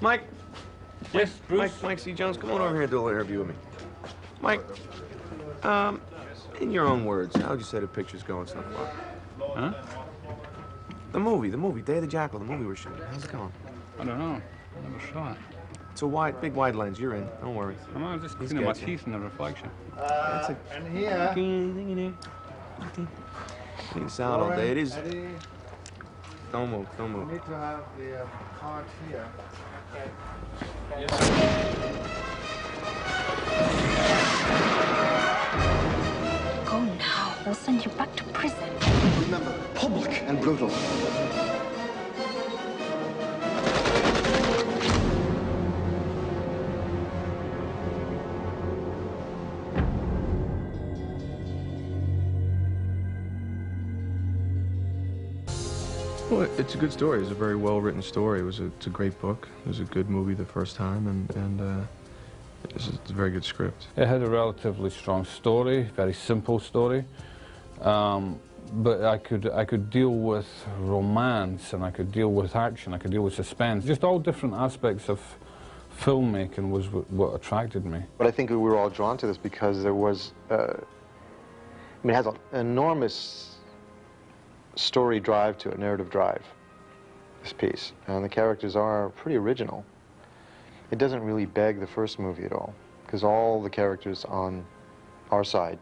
Mike. Yes, Bruce? Mike C. Jones, come on over here and do a little interview with me. Mike, in your own words, how would you say the picture's going so far? Huh? The movie, Day of the Jackal, the movie we're shooting. How's it going? I don't know. I never saw it. It's a big wide lens. You're in. Don't worry. I'm not just cleaning my teeth in the reflection. And here. Clean sound all day. It is. Don't move. We need to have the card here. Go now. We'll send you back to prison. Remember, public and brutal. Well, it's a good story. It's a very well-written story. It's a great book. It was a good movie the first time, and it's a very good script. It had a relatively strong story, very simple story, but I could deal with romance, and I could deal with action, I could deal with suspense. Just all different aspects of filmmaking was what attracted me. But I think we were all drawn to this because there was, I mean, it has an enormous story drive to it, narrative drive, this piece. And the characters are pretty original. It doesn't really beg the first movie at all, because all the characters on our side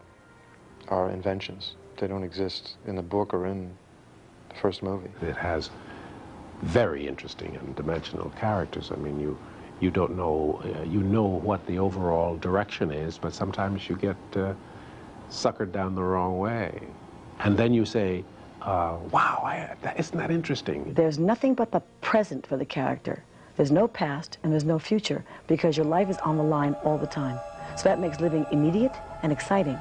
are inventions. They don't exist in the book or in the first movie. It has very interesting and dimensional characters. I mean, you don't know, you know what the overall direction is, but sometimes you get suckered down the wrong way. And then you say, wow, isn't that interesting? There's nothing but the present for the character. There's no past and there's no future because your life is on the line all the time. So that makes living immediate and exciting.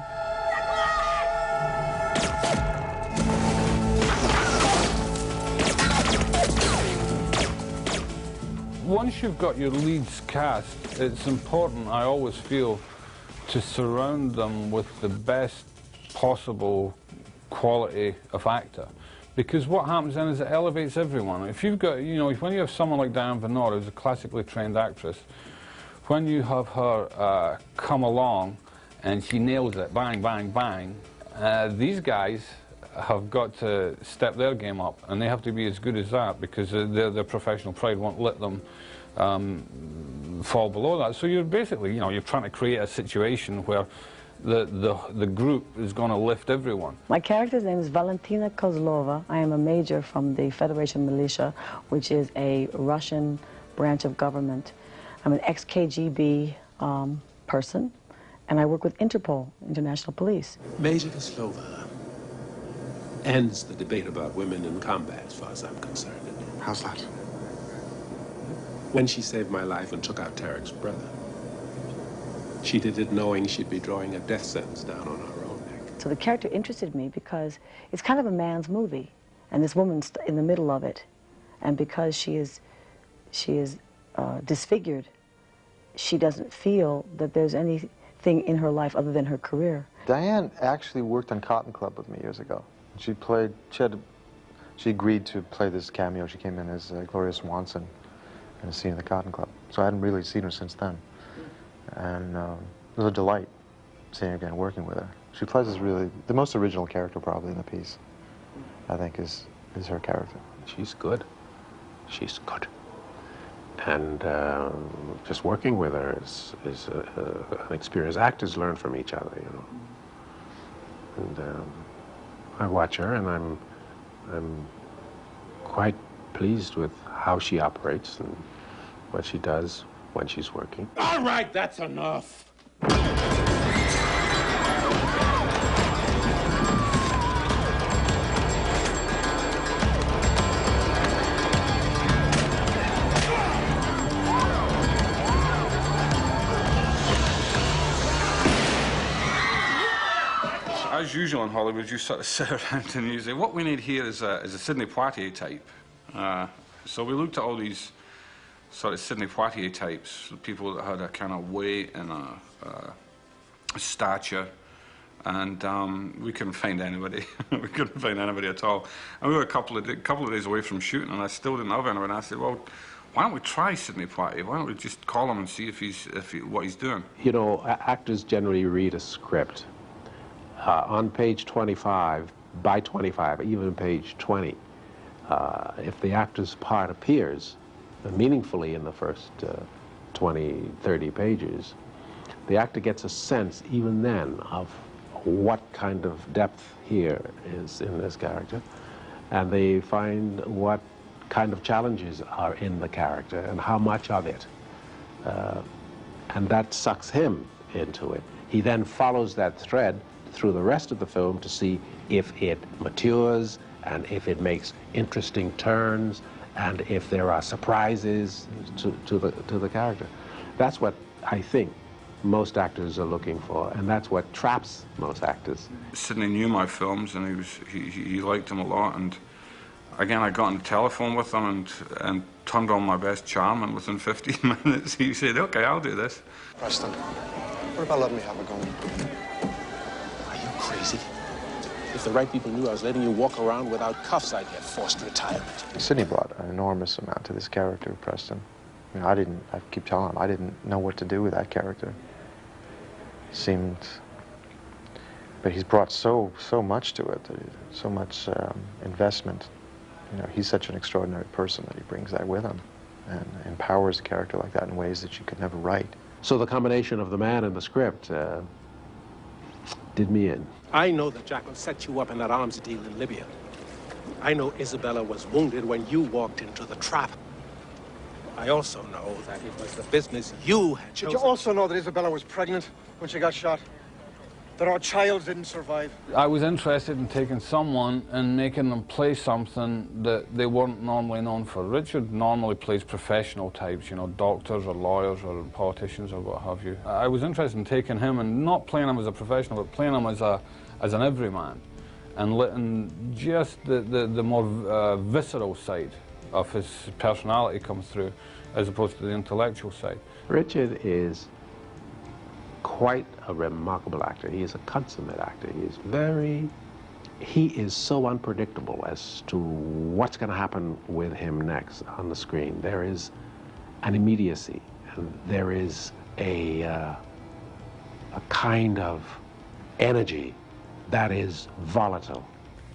Once you've got your leads cast, it's important, I always feel, to surround them with the best possible quality of actor, because what happens then is it elevates everyone. If you've got, you know, when you have someone like Diane Venora, who's a classically trained actress, when you have her come along and she nails it, bang, bang, bang, these guys have got to step their game up, and they have to be as good as that because their professional pride won't let them fall below that. So you're basically, you know, you're trying to create a situation where the group is going to lift everyone. My character's name is Valentina Koslova. I am a major from the Federation Militia, which is a Russian branch of government. I'm an ex-KGB person, and I work with Interpol, International Police. Major Koslova ends the debate about women in combat, as far as I'm concerned. How's that? When she saved my life and took out Terek's brother, she did it knowing she'd be drawing a death sentence down on her own neck. So the character interested me because it's kind of a man's movie, and this woman's in the middle of it, and because she is disfigured, she doesn't feel that there's anything in her life other than her career. Diane actually worked on Cotton Club with me years ago. She agreed to play this cameo. She came in as Gloria Swanson in a scene in the Cotton Club. So I hadn't really seen her since then. And it was a delight seeing her again, working with her. She plays this really, the most original character probably in the piece, I think, is her character. She's good. She's good. And just working with her is an experience. Actors learn from each other, you know. And I watch her, and I'm quite pleased with how she operates and what she does when she's working. All right, that's enough. As usual in Hollywood, you sort of sit around and you say, what we need here is a Sidney Poitier type. So we looked at all these sort of Sidney Poitier types, people that had a kind of weight and a stature, and we couldn't find anybody. We couldn't find anybody at all. And we were a couple of days away from shooting, and I still didn't have anyone. I said, well, why don't we try Sidney Poitier? Why don't we just call him and see what he's doing? You know, actors generally read a script. On page 25, by 25, even page 20, if the actor's part appears meaningfully in the first 20, 30 pages, the actor gets a sense, even then, of what kind of depth here is in this character, and they find what kind of challenges are in the character and how much of it. And that sucks him into it. He then follows that thread through the rest of the film to see if it matures and if it makes interesting turns and if there are surprises to the character. That's what I think most actors are looking for, and that's what traps most actors. Sidney knew my films, and he liked them a lot, and again, I got on the telephone with him and turned on my best charm, and within 15 minutes he said, okay, I'll do this. Preston, what about letting me have a go? Are you crazy? If the right people knew I was letting you walk around without cuffs, I'd get forced retirement. Sidney brought an enormous amount to this character, Preston. I mean, I keep telling him, I didn't know what to do with that character. Seemed, but he's brought so much to it, so much investment. You know, he's such an extraordinary person that he brings that with him and empowers a character like that in ways that you could never write. So the combination of the man and the script did me in. I know that Jackal set you up in that arms deal in Libya. I know Isabella was wounded when you walked into the trap. I also know that it was the business you had chosen. Did you also know that Isabella was pregnant when she got shot? That our child didn't survive? I was interested in taking someone and making them play something that they weren't normally known for. Richard normally plays professional types, you know, doctors or lawyers or politicians or what have you. I was interested in taking him and not playing him as a professional, but playing him as an everyman, and letting just the more visceral side of his personality come through, as opposed to the intellectual side. Richard is quite a remarkable actor. He is a consummate actor. He is so unpredictable as to what's going to happen with him next on the screen. There is an immediacy, and there is a kind of energy that is volatile.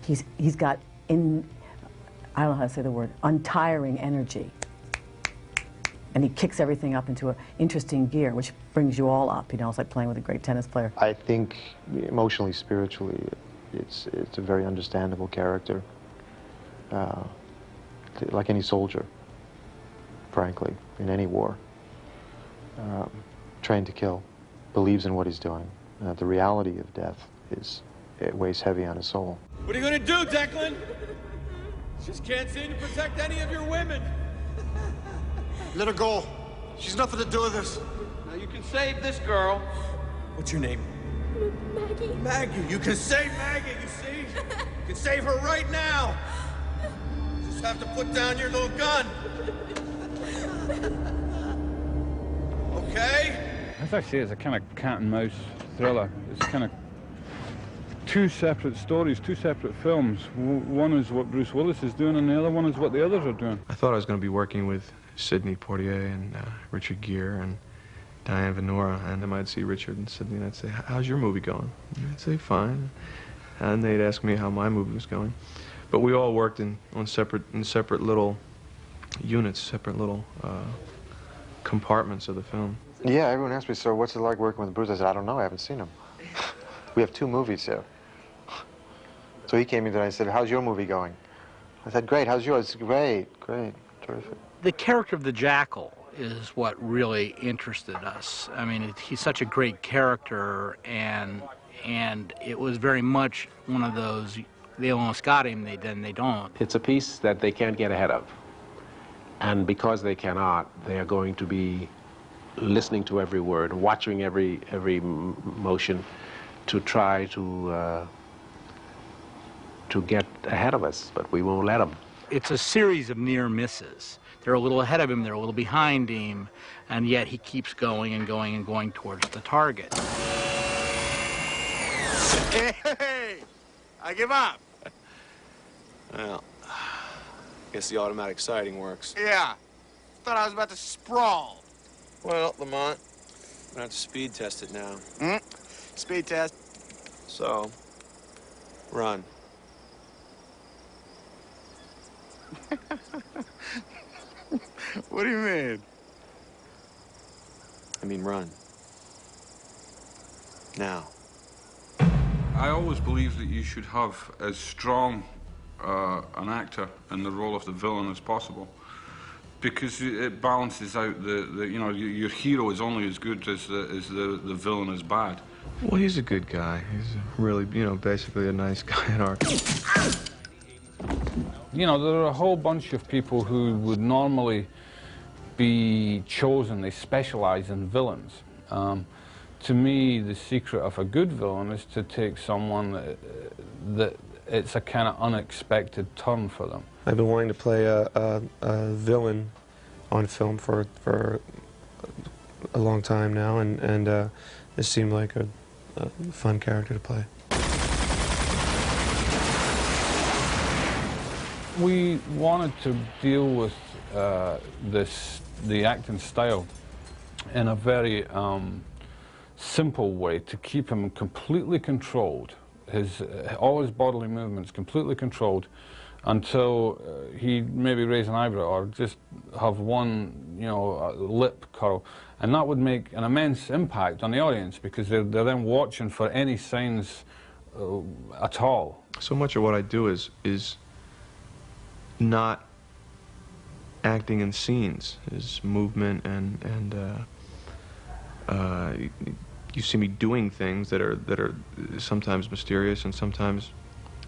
He's got, I don't know how to say the word, untiring energy. And he kicks everything up into an interesting gear, which brings you all up. You know, it's like playing with a great tennis player. I think emotionally, spiritually, it's a very understandable character. Like any soldier, frankly, in any war. Trained to kill, believes in what he's doing. The reality of death it weighs heavy on his soul. What are you gonna do, Declan? Just can't seem to protect any of your women. Let her go. She's nothing to do with this. Now you can save this girl. What's your name? Maggie. Maggie. You can save Maggie, you see? You can save her right now. You just have to put down your little gun. Okay? As I say, it's a kind of cat and mouse thriller. It's kind of two separate stories, two separate films. One is what Bruce Willis is doing, and the other one is what the others are doing. I thought I was going to be working with Sidney Poitier and Richard Gere and Diane Venora, and then I'd see Richard and Sidney, and I'd say, how's your movie going? And I'd say, fine. And they'd ask me how my movie was going. But we all worked in separate little units, separate little compartments of the film. Yeah, everyone asked me, so what's it like working with Bruce? I said, I don't know, I haven't seen him. We have 2 movies here. So he came in and I said, how's your movie going? I said, great, how's yours? Great, terrific. The character of the Jackal is what really interested us. I mean, he's such a great character, and it was very much one of those, they almost got him, then they don't. It's a piece that they can't get ahead of. And because they cannot, they are going to be listening to every word, watching every motion to try to get ahead of us, but we won't let them. It's a series of near misses. They're a little ahead of him, they're a little behind him, and yet he keeps going and going and going towards the target. Hey! I give up. Well, I guess the automatic sighting works. Yeah. Thought I was about to sprawl. Well, Lamont, I'm gonna have to speed test it now. Speed test. So, run. What do you mean? I mean, run. Now. I always believe that you should have as strong an actor in the role of the villain as possible, because it balances out your hero is only as good as the villain is bad. Well, he's a good guy. He's really, basically a nice guy at art. There are a whole bunch of people who would normally be chosen. They specialize in villains. To me, the secret of a good villain is to take someone that it's a kind of unexpected turn for them. I've been wanting to play a villain on film for a long time now, and it seemed like a fun character to play. We wanted to deal with the acting style in a very simple way, to keep him completely controlled, all his bodily movements completely controlled, until he maybe raise an eyebrow or just have one, lip curl, and that would make an immense impact on the audience, because they're then watching for any signs at all. So much of what I do is not acting in scenes, is movement and you see me doing things that are sometimes mysterious and sometimes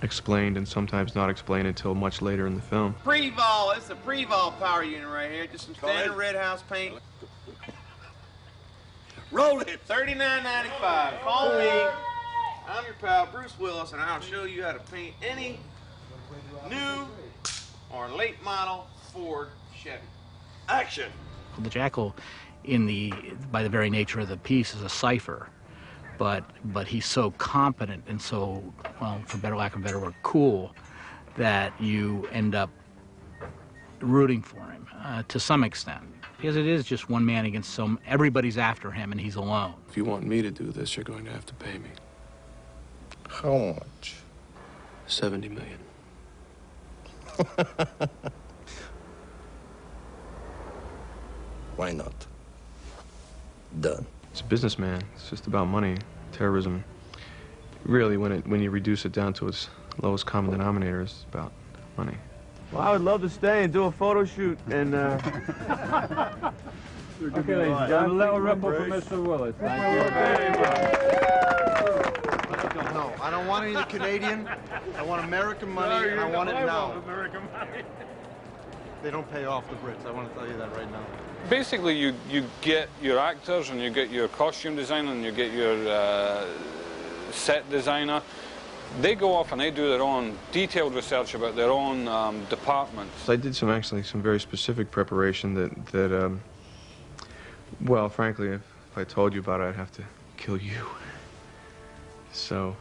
explained and sometimes not explained until much later in the film. Pre-vol. It's a pre-vol power unit right here. Just some standard red house paint. Roll it. $39.95. Call me. I'm your pal, Bruce Willis, and I'll show you how to paint any new or late model Ford Chevy. Action. The Jackal, by the very nature of the piece, is a cipher, but he's so competent and so, well, for better lack of a better word, cool, that you end up rooting for him to some extent, because it is just one man against everybody's after him and he's alone. If you want me to do this, you're going to have to pay me. How much? $70 million. Why not? Done. It's a businessman. It's just about money, terrorism. Really, when you reduce it down to its lowest common denominator, it's about money. Well, I would love to stay and do a photo shoot and Okay, ladies and gentlemen, a little ripple for Mr. Willis. Thank you. No, I don't want any Canadian. I want American money, and I want it now. American money. They don't pay off the Brits. I want to tell you that right now. Basically, you get your actors and you get your costume designer and you get your set designer. They go off and they do their own detailed research about their own departments. I did some very specific preparation that well, frankly, if I told you about it, I'd have to kill you. So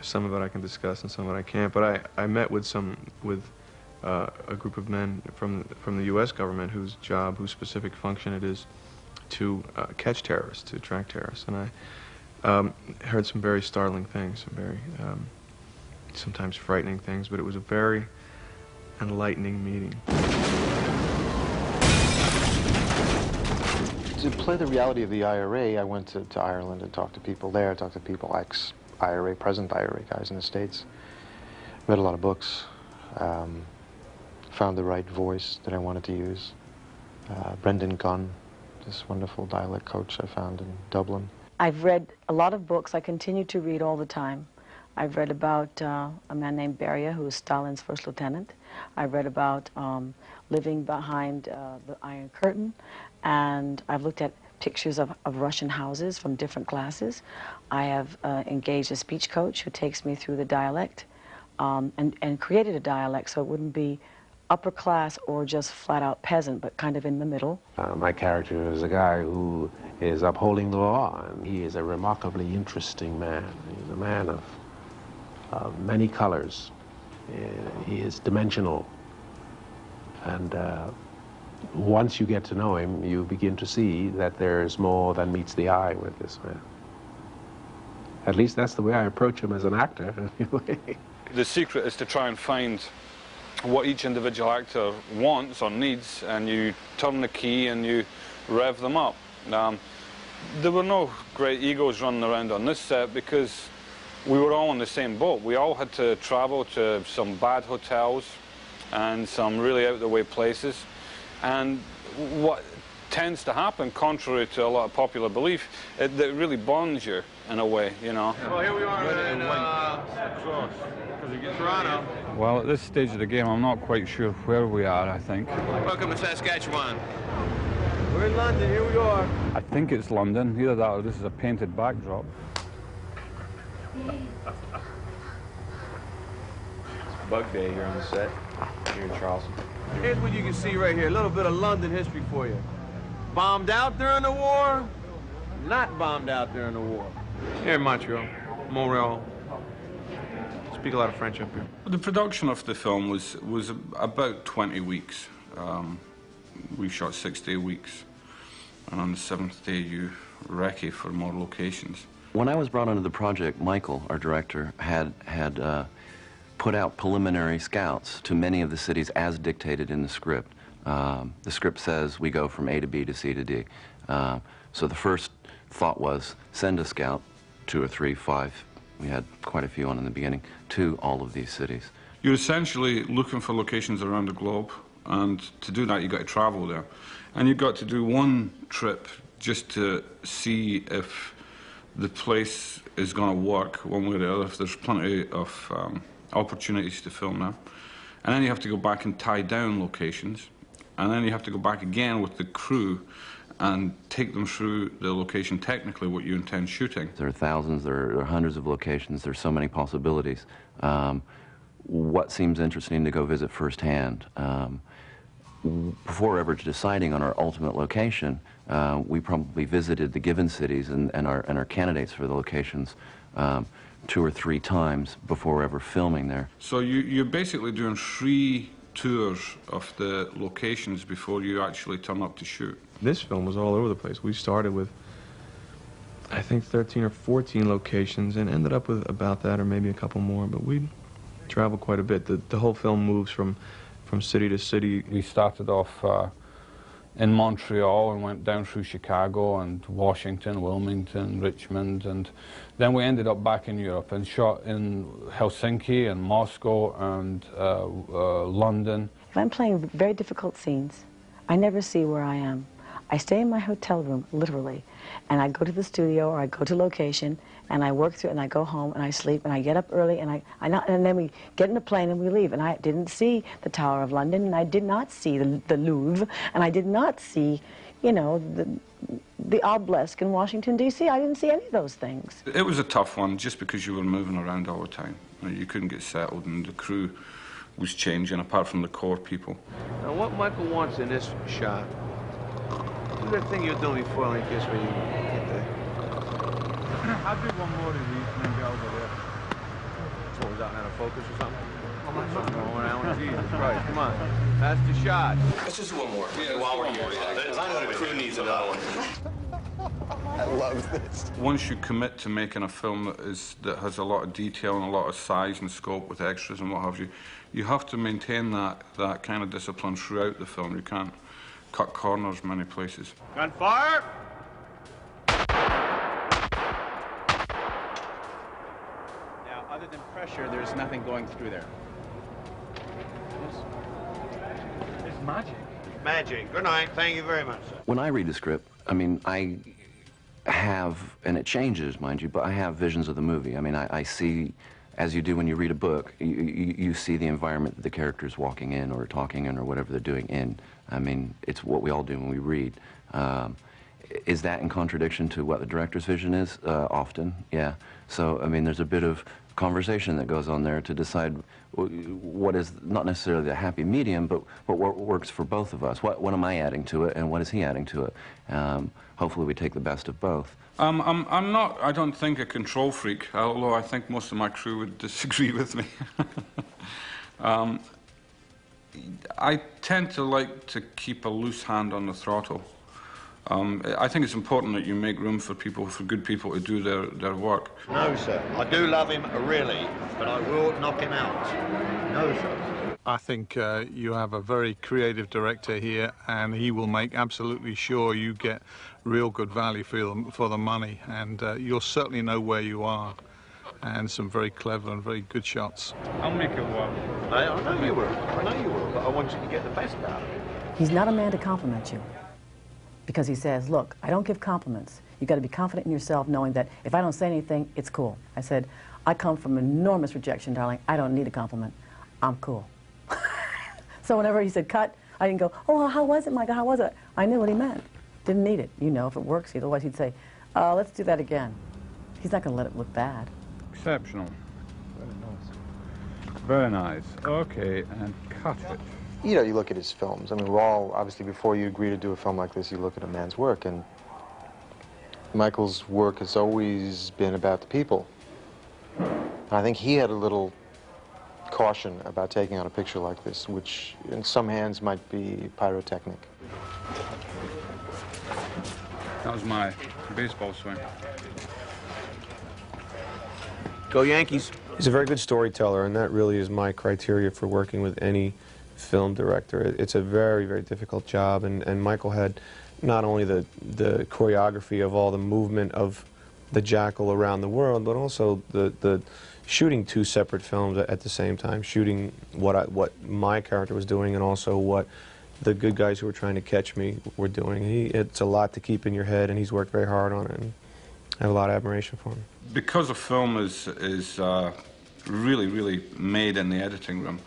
some of it I can discuss and some of it I can't. But I met with a group of men from the U.S. government whose specific function it is to catch terrorists, to track terrorists. And I heard some very startling things, some very sometimes frightening things, but it was a very enlightening meeting. To play the reality of the IRA, I went to Ireland and talked to people there, talked to people ex-IRA, present IRA guys in the States. Read a lot of books. Found the right voice that I wanted to use. Brendan Gunn, this wonderful dialect coach I found in Dublin. I've read a lot of books. I continue to read all the time. I've read about a man named Beria, who was Stalin's first lieutenant. I've read about living behind the Iron Curtain, and I've looked at pictures of Russian houses from different classes. I have engaged a speech coach who takes me through the dialect and created a dialect so it wouldn't be upper class or just flat-out peasant, but kind of in the middle. My character is a guy who is upholding the law, and he is a remarkably interesting man. He's a man of many colors. He is dimensional, and once you get to know him, you begin to see that there's more than meets the eye with this man. At least that's the way I approach him as an actor. The secret is to try and find what each individual actor wants or needs, and you turn the key and you rev them up. There were no great egos running around on this set because we were all in the same boat. We all had to travel to some bad hotels and some really out-of-the-way places. And what tends to happen, contrary to a lot of popular belief, it really bonds you in a way, you know. Well, here we are in Toronto. Well, at this stage of the game, I'm not quite sure where we are, I think. Welcome to Saskatchewan. We're in London, here we are. I think it's London, either that or this is a painted backdrop. It's Bug Day here on the set, here in Charleston. Here's what you can see right here, a little bit of London history for you. Bombed out during the war, not bombed out during the war. Here in Montreal, Montreal. Speak a lot of French up here. The production of the film was about 20 weeks. We shot 6-day weeks, and on the 7th day you recce for more locations. When I was brought onto the project, Michael, our director, had put out preliminary scouts to many of the cities as dictated in the script. The script says we go from A to B to C to D. So the first thought was send a scout, 2 or 3, 5. We had quite a few on in the beginning, to all of these cities. You're essentially looking for locations around the globe, and to do that you've got to travel there. And you've got to do one trip just to see if the place is going to work one way or the other, if there's plenty of opportunities to film there. And then you have to go back and tie down locations, and then you have to go back again with the crew and take them through the location technically, what you intend shooting. There are thousands, there are hundreds of locations, there's so many possibilities. What seems interesting to go visit firsthand? Before ever deciding on our ultimate location, we probably visited the given cities and our candidates for the locations 2 or 3 times before ever filming there. So you're basically doing 3 tours of the locations before you actually turn up to shoot. This film was all over the place. We started with, I think, 13 or 14 locations and ended up with about that or maybe a couple more, but we traveled quite a bit. The whole film moves from city to city. We started off in Montreal and went down through Chicago and Washington, Wilmington, Richmond, and then we ended up back in Europe and shot in Helsinki and Moscow and London. If I'm playing very difficult scenes, I never see where I am. I stay in my hotel room, literally, and I go to the studio or I go to location and I work through it and I go home and I sleep and I get up early and and then we get in a plane and we leave. And I didn't see the Tower of London, and I did not see the Louvre, and I did not see, you know, the obelisk in Washington, D.C. I didn't see any of those things. It was a tough one just because you were moving around all the time. You couldn't get settled and the crew was changing apart from the core people. Now what Michael wants in this shot, do that thing you're doing before, like this, where you get the... I'll do one more of these and then go over there. What was that, out of focus or something? Something going around. Jesus Christ, come on. That's the shot. Let's just do one more. Yeah, while we're here. Because I know the crew needs another one. I love this. Once you commit to making a film that has a lot of detail and a lot of size and scope with extras and what have you, you have to maintain that kind of discipline throughout the film. You can't cut corners many places. Gunfire! Now, other than pressure, there's nothing going through there. It's magic. Magic. Good night. Thank you very much, sir. When I read the script, I mean, I have, and it changes, mind you, but I have visions of the movie. I mean, I see, as you do when you read a book, you see the environment that the character's walking in or talking in or whatever they're doing in. I mean, it's what we all do when we read. Is that in contradiction to what the director's vision is? Often, yeah. So, I mean, there's a bit of conversation that goes on there to decide what is not necessarily a happy medium, but what works for both of us. What am I adding to it, and what is he adding to it? Hopefully we take the best of both. I'm not, I don't think, a control freak, although I think most of my crew would disagree with me. I tend to like to keep a loose hand on the throttle. I think it's important that you make room for people, for good people to do their work. No, sir. I do love him, really, but I will knock him out. No, sir. I think you have a very creative director here, and he will make absolutely sure you get real good value for the money, and you'll certainly know where you are, and some very clever and very good shots. I'll make it work. I know you will. I know you will, but I want you to get the best out of it. He's not a man to compliment you, because he says, look, I don't give compliments. You got to be confident in yourself, knowing that if I don't say anything, it's cool. I said, I come from enormous rejection, darling. I don't need a compliment. I'm cool. So whenever he said cut, I didn't go, oh, how was it, Michael? How was it? I knew what he meant. Didn't need it. You know, if it works, otherwise he'd say, let's do that again. He's not going to let it look bad. Exceptional. Very nice. Okay, and cut it. You know, you look at his films. I mean, we're all, obviously, before you agree to do a film like this, you look at a man's work, and Michael's work has always been about the people. I think he had a little caution about taking on a picture like this, which in some hands might be pyrotechnic. That was my baseball swing. Go Yankees. He's a very good storyteller, and that really is my criteria for working with any film director. It's a very, very difficult job, and Michael had not only the choreography of all the movement of the Jackal around the world, but also the shooting two separate films at the same time, shooting what my character was doing and also what the good guys who were trying to catch me were doing. It's a lot to keep in your head, and he's worked very hard on it, and I have a lot of admiration for him. Because a film is really, really made in the editing room,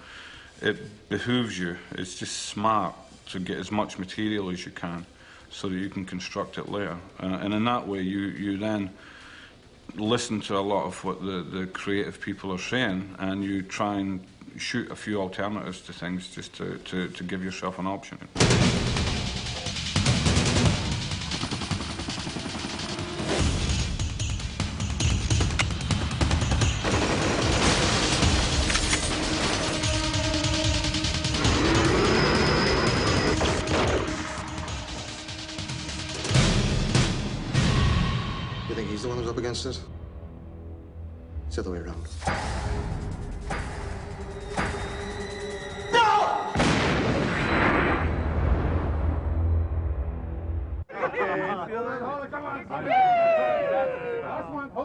it behooves you, it's just smart to get as much material as you can so that you can construct it later. And in that way, you then listen to a lot of what the creative people are saying, and you try and shoot a few alternatives to things just to give yourself an option. You think he's the one who's up against it? It's the other way around.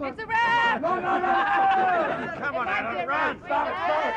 It's a wrap! Come on, Adam, run! Stop it, stop it!